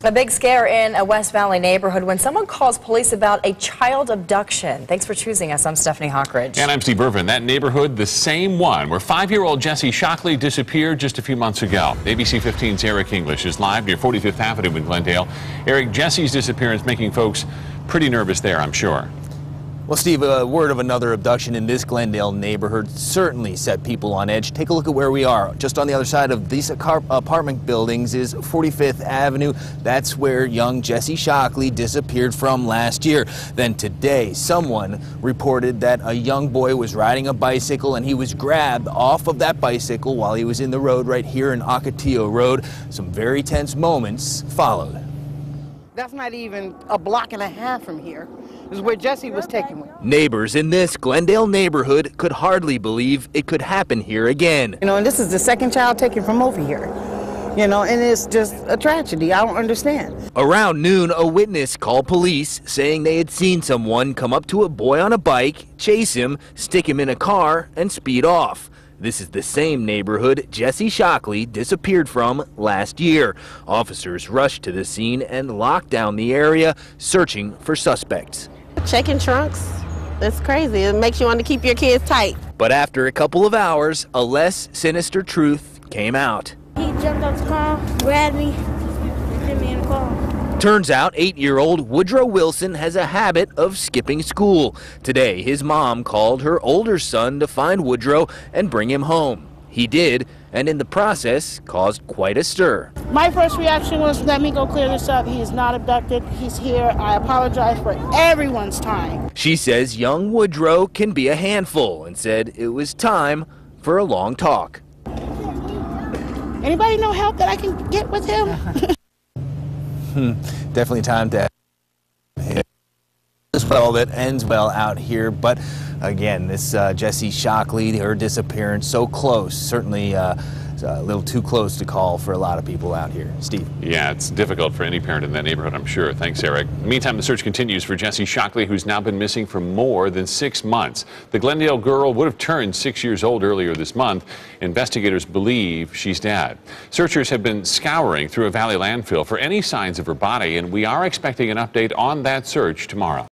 A big scare in a West Valley neighborhood when someone calls police about a child abduction. Thanks for choosing us. I'm Stephanie Hockridge. And I'm Steve Irvin. That neighborhood, the same one where 5-year-old Jessie Shockley disappeared just a few months ago. ABC 15's Eric English is live near 45th Avenue in Glendale. Eric, Jessie's disappearance making folks pretty nervous there, I'm sure. Well, Steve, word of another abduction in this Glendale neighborhood certainly set people on edge. Take a look at where we are. Just on the other side of these apartment buildings is 45th Avenue. That's where young Jessie Shockley disappeared from last year. Then today, someone reported that a young boy was riding a bicycle and he was grabbed off of that bicycle while he was in the road right here in Ocotillo Road. Some very tense moments followed. That's not even a block and a half from here. This is where Jessie was taken. Neighbors in this Glendale neighborhood could hardly believe it could happen here again. You know, and this is the second child taken from over here. You know, and it's just a tragedy. I don't understand. Around noon, a witness called police saying they had seen someone come up to a boy on a bike, chase him, stick him in a car, and speed off. This is the same neighborhood Jessie Shockley disappeared from last year. Officers rushed to the scene and locked down the area, searching for suspects. Checking trunks. That's crazy. It makes you want to keep your kids tight. But after a couple of hours, a less sinister truth came out. He jumped out the car, grabbed me, and hit me in the car. Turns out 8-year-old Woodrow Wilson has a habit of skipping school. Today, his mom called her older son to find Woodrow and bring him home. He did, and in the process, caused quite a stir. My first reaction was, let me go clear this up. He is not abducted. He's here. I apologize for everyone's time. She says young Woodrow can be a handful and said it was time for a long talk. Anybody know help that I can get with him? Definitely time to as well that ends well out here, but again, this Jessie Shockley, her disappearance so close, certainly a little too close to call for a lot of people out here. Steve. Yeah, it's difficult for any parent in that neighborhood, I'm sure. Thanks, Eric. Meantime, the search continues for Jessie Shockley, who's now been missing for more than 6 months. The Glendale girl would have turned 6 years old earlier this month. Investigators believe she's dead. Searchers have been scouring through a valley landfill for any signs of her body, and we are expecting an update on that search tomorrow.